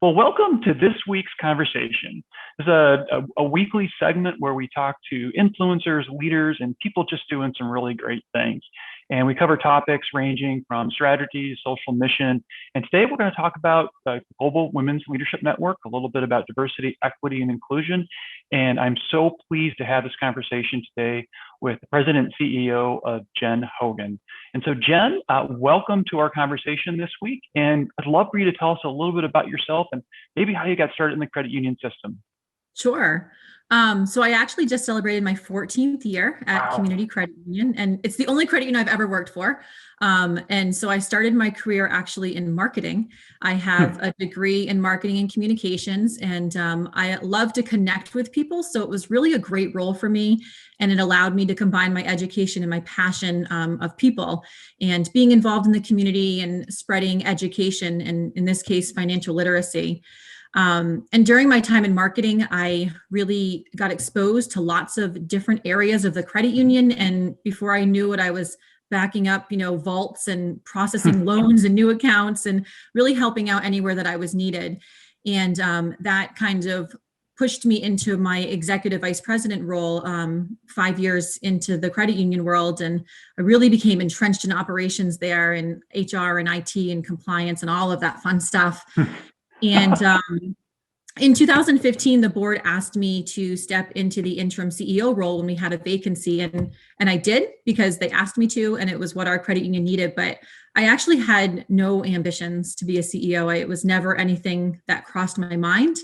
Well, welcome to this week's conversation. It's a weekly segment where we talk to influencers, leaders, and people just doing some really great things. And we cover topics ranging from strategy, social mission. And today we're going to talk about the Global Women's Leadership Network, a little bit about diversity, equity, and inclusion. And I'm so pleased to have this conversation today with the President and CEO of Jen Hogan. And so, Jen, welcome to our conversation this week. And I'd love for you to tell us a little bit about yourself and maybe how you got started in the credit union system. Sure. So I actually just celebrated my 14th year at Wow. Community Credit Union, and it's the only credit union I've ever worked for. And so I started my career actually in marketing. I have a degree in marketing and communications, and I love to connect with people. So it was really a great role for me, and it allowed me to combine my education and my passion of people and being involved in the community and spreading education, and in this case, financial literacy. And during my time in marketing, I really got exposed to lots of different areas of the credit union. And before I knew it, I was backing up, vaults and processing loans and new accounts and really helping out anywhere that I was needed. And that kind of pushed me into my executive vice president role 5 years into the credit union world. And I really became entrenched in operations there and HR and IT and compliance and all of that fun stuff. And in 2015, the board asked me to step into the interim CEO role when we had a vacancy, and I did because they asked me to, and it was what our credit union needed. But I actually had no ambitions to be a CEO. It was never anything that crossed my mind.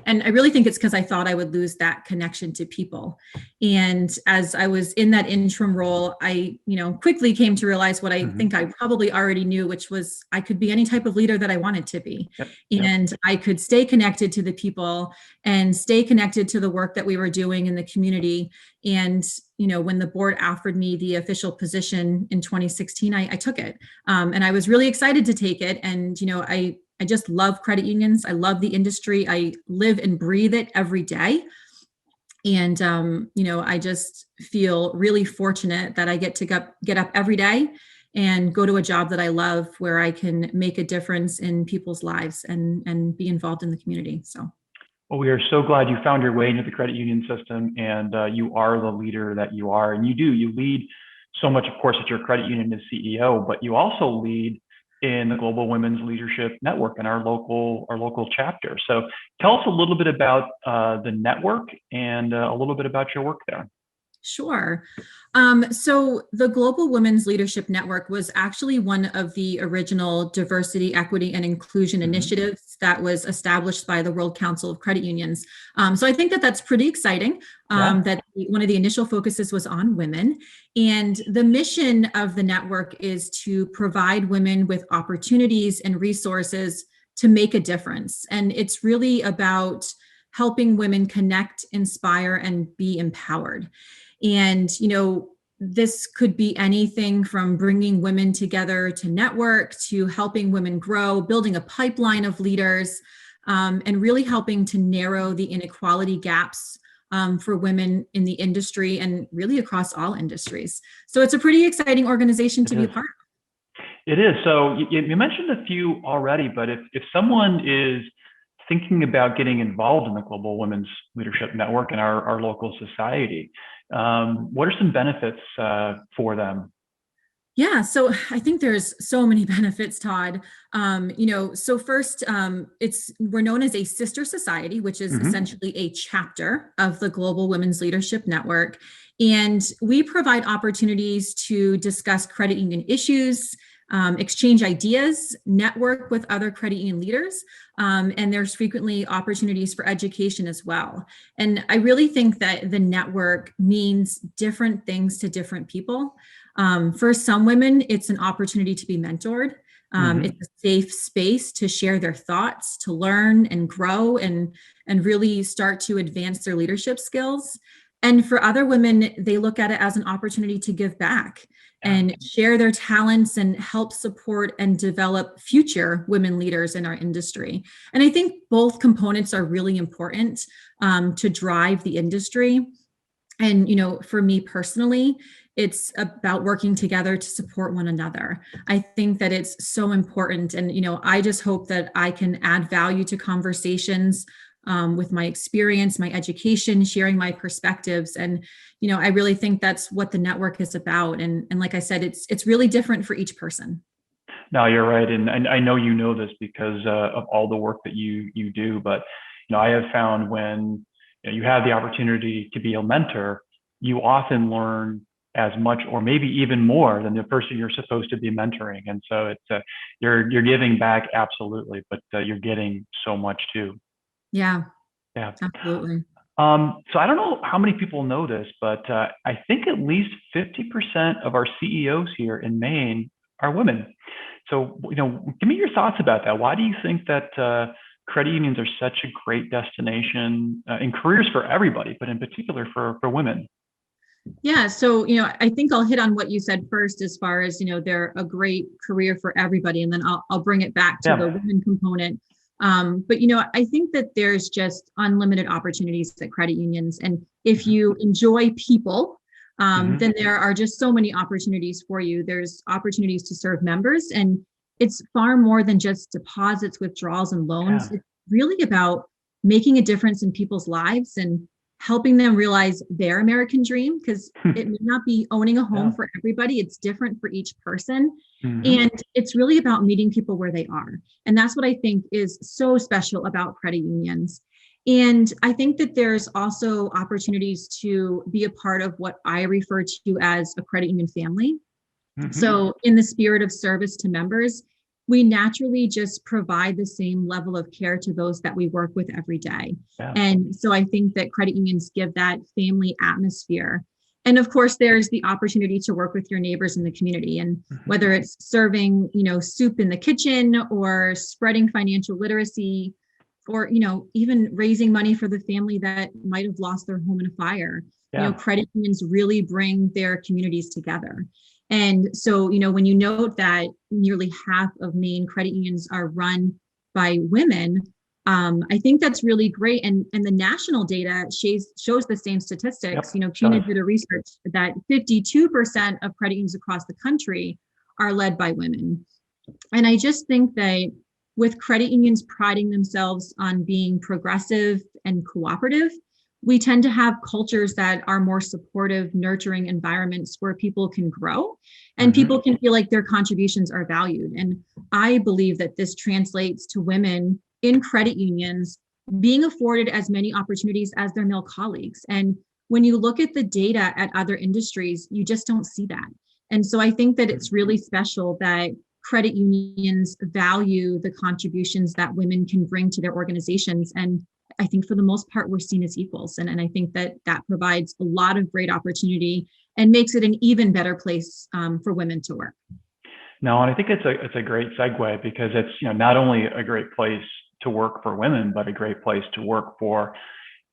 And I really think it's because I thought I would lose that connection to people. And as I was in that interim role, I, quickly came to realize what I think I probably already knew, which was I could be any type of leader that I wanted to be. And I could stay connected to the people and stay connected to the work that we were doing in the community. And, when the board offered me the official position in 2016, I took it. And I was really excited to take it. And, I just love credit unions. I love the industry. I live and breathe it every day. And, I just feel really fortunate that I get to get up every day and go to a job that I love, where I can make a difference in people's lives and be involved in the community. So. Well, we are so glad you found your way into the credit union system, and you are the leader that you are. And you lead so much, of course, at your credit union as CEO, but you also lead in the Global Women's Leadership Network in our local chapter. So tell us a little bit about the network and a little bit about your work there. Sure. So the Global Women's Leadership Network was actually one of the original diversity, equity, and inclusion initiatives that was established by the World Council of Credit Unions. So I think that that's pretty exciting, that one of the initial focuses was on women. And the mission of the network is to provide women with opportunities and resources to make a difference. And it's really about helping women connect, inspire, and be empowered. And, this could be anything from bringing women together to network, to helping women grow, building a pipeline of leaders, and really helping to narrow the inequality gaps for women in the industry and really across all industries. So it's a pretty exciting organization to be a part of. It is. So you mentioned a few already, but if someone is thinking about getting involved in the Global Women's Leadership Network in our local society, what are some benefits for them? Yeah, so I think there's so many benefits, Todd. So first, we're known as a sister society, which is essentially a chapter of the Global Women's Leadership Network. And we provide opportunities to discuss credit union issues, exchange ideas, network with other credit union leaders, and there's frequently opportunities for education as well. And I really think that the network means different things to different people. For some women, it's an opportunity to be mentored. It's a safe space to share their thoughts, to learn and grow and really start to advance their leadership skills. And for other women, they look at it as an opportunity to give back and share their talents and help support and develop future women leaders in our industry. And I think both components are really important to drive the industry. And, for me personally, it's about working together to support one another. I think that it's so important. And, I just hope that I can add value to conversations with my experience, my education, sharing my perspectives. And, I really think that's what the network is about. And like I said, it's really different for each person. No, you're right, and I know you know this because of all the work that you do. But I have found when you have the opportunity to be a mentor, you often learn as much, or maybe even more, than the person you're supposed to be mentoring. And so it's you're giving back absolutely, but you're getting so much too. Yeah, Yeah. absolutely. So I don't know how many people know this, but I think at least 50% of our CEOs here in Maine are women. So, give me your thoughts about that. Why do you think that credit unions are such a great destination in careers for everybody, but in particular for women? Yeah. So, I think I'll hit on what you said first, as far as, they're a great career for everybody. And then I'll bring it back to the Yeah. women component. But, I think that there's just unlimited opportunities at credit unions. And if Hmm. you enjoy people, Hmm. then there are just so many opportunities for you. There's opportunities to serve members, and it's far more than just deposits, withdrawals, and loans. Yeah. It's really about making a difference in people's lives and helping them realize their American dream, because it may not be owning a home Yeah. for everybody. It's different for each person. Hmm. And it's really about meeting people where they are. And that's what I think is so special about credit unions. And I think that there's also opportunities to be a part of what I refer to as a credit union family. Hmm. So, in the spirit of service to members, we naturally just provide the same level of care to those that we work with every day. Yeah. And so I think that credit unions give that family atmosphere. And of course, there's the opportunity to work with your neighbors in the community. And Hmm. whether it's serving, soup in the kitchen, or spreading financial literacy, or, even raising money for the family that might have lost their home in a fire, Yeah. credit unions really bring their communities together. And so, when you note that nearly half of Maine credit unions are run by women, I think that's really great. And the national data shows the same statistics. Yep. Kina Does. did a research that 52% of credit unions across the country are led by women. And I just think that with credit unions priding themselves on being progressive and cooperative, we tend to have cultures that are more supportive, nurturing environments where people can grow and Hmm. people can feel like their contributions are valued. And I believe that this translates to women in credit unions being afforded as many opportunities as their male colleagues. And when you look at the data at other industries, you just don't see that. And so I think that it's really special that credit unions value the contributions that women can bring to their organizations. And I think for the most part, we're seen as equals. And I think that that provides a lot of great opportunity and makes it an even better place for women to work. No, and I think it's a great segue because it's not only a great place to work for women, but a great place to work for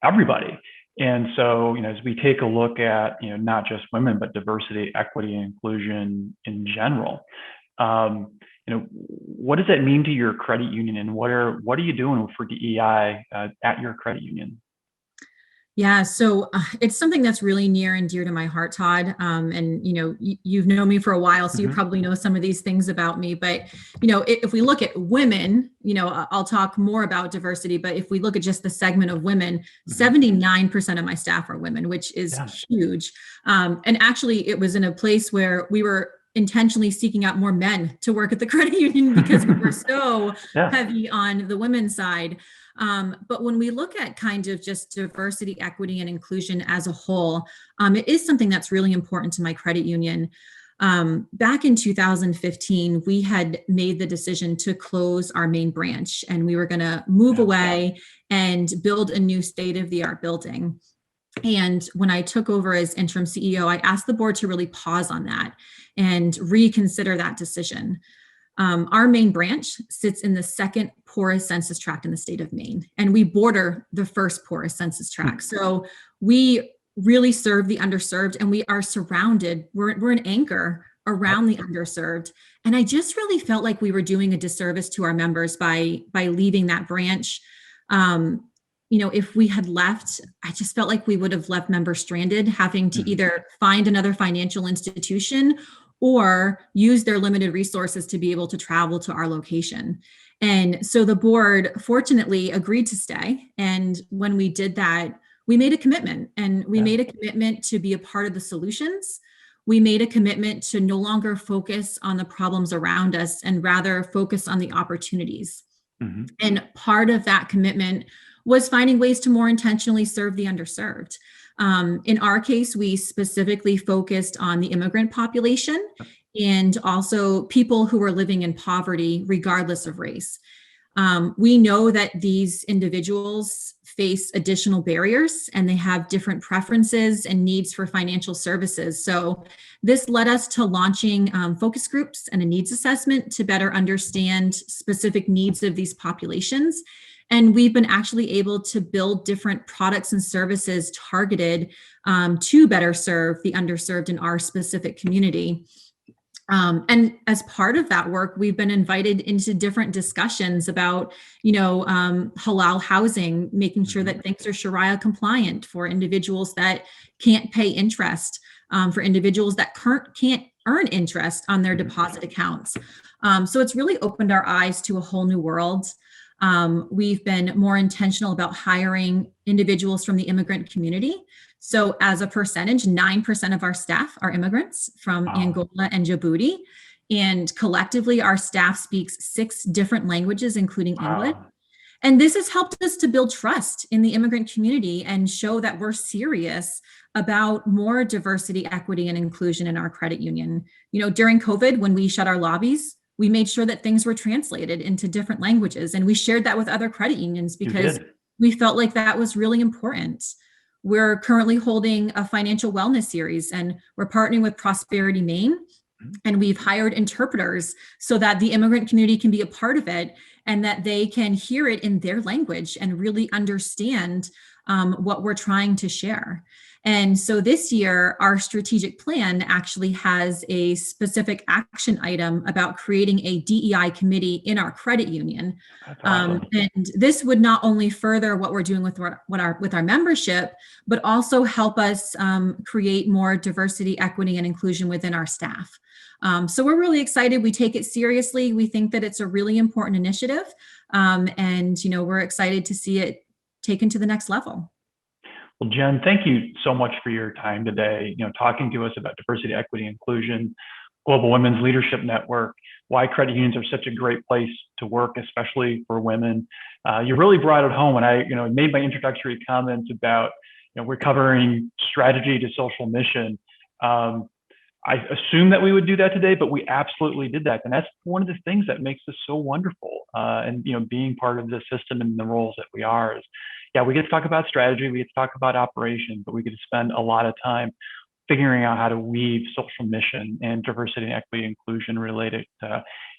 everybody. And so, as we take a look at, not just women, but diversity, equity, and inclusion in general, what does that mean to your credit union, and what are you doing for DEI at your credit union? Yeah, so it's something that's really near and dear to my heart, Todd. And you've known me for a while, so you Hmm. probably know some of these things about me. But if we look at women, I'll talk more about diversity. But if we look at just the segment of women, Hmm. 79% of my staff are women, which is Yeah. huge. And actually, it was in a place where we were intentionally seeking out more men to work at the credit union because we were so Yeah. heavy on the women's side. But when we look at kind of just diversity, equity, and inclusion as a whole, it is something that's really important to my credit union. Back in 2015, we had made the decision to close our main branch, and we were going to move Yeah. away and build a new state-of-the-art building. And when I took over as interim CEO, I asked the board to really pause on that and reconsider that decision. Our main branch sits in the second poorest census tract in the state of Maine, and we border the first poorest census tract. So we really serve the underserved, and we are surrounded, we're an anchor Yep. around the underserved. And I just really felt like we were doing a disservice to our members by leaving that branch. Um, if we had left, I just felt like we would have left members stranded, having to either find another financial institution or use their limited resources to be able to travel to our location. And so the board fortunately agreed to stay. And when we did that, we made a commitment, and we made a commitment to be a part of the solutions. We made a commitment to no longer focus on the problems around us and rather focus on the opportunities. And part of that commitment was finding ways to more intentionally serve the underserved. In our case, we specifically focused on the immigrant population and also people who are living in poverty, regardless of race. We know that these individuals face additional barriers, and they have different preferences and needs for financial services. So this led us to launching focus groups and a needs assessment to better understand specific needs of these populations. And we've been actually able to build different products and services targeted to better serve the underserved in our specific community. And as part of that work, we've been invited into different discussions about, halal housing, making sure that things are Sharia compliant for individuals that can't pay interest, for individuals that can't earn interest on their deposit accounts. So it's really opened our eyes to a whole new world. We've been more intentional about hiring individuals from the immigrant community. So as a percentage, 9% of our staff are immigrants from Angola and Djibouti. And collectively, our staff speaks 6 different languages, including English. And this has helped us to build trust in the immigrant community and show that we're serious about more diversity, equity, and inclusion in our credit union. During COVID, when we shut our lobbies, we made sure that things were translated into different languages. And we shared that with other credit unions because we felt like that was really important. We're currently holding a financial wellness series, and we're partnering with Prosperity Maine. And we've hired interpreters so that the immigrant community can be a part of it and that they can hear it in their language and really understand what we're trying to share. And so this year, our strategic plan actually has a specific action item about creating a DEI committee in our credit union. And this would not only further what we're doing with our membership, but also help us create more diversity, equity, and inclusion within our staff. So we're really excited. We take it seriously. We think that it's a really important initiative. And we're excited to see it taken to the next level. Well, Jen, thank you so much for your time today, talking to us about diversity, equity, inclusion, Global Women's Leadership Network, why credit unions are such a great place to work, especially for women. You really brought it home when I, made my introductory comments about, we're covering strategy to social mission. I assumed that we would do that today, but we absolutely did that. And that's one of the things that makes this so wonderful. And, being part of the system and the roles that we are is, we get to talk about strategy, we get to talk about operation, but we get to spend a lot of time figuring out how to weave social mission and diversity and equity inclusion related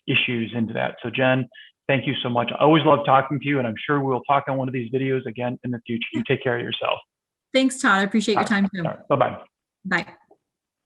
issues into that. So Jen, thank you so much. I always love talking to you, and I'm sure we'll talk on one of these videos again in the future. You take care of yourself. Thanks, Todd. I appreciate your time too. Bye-bye. Bye.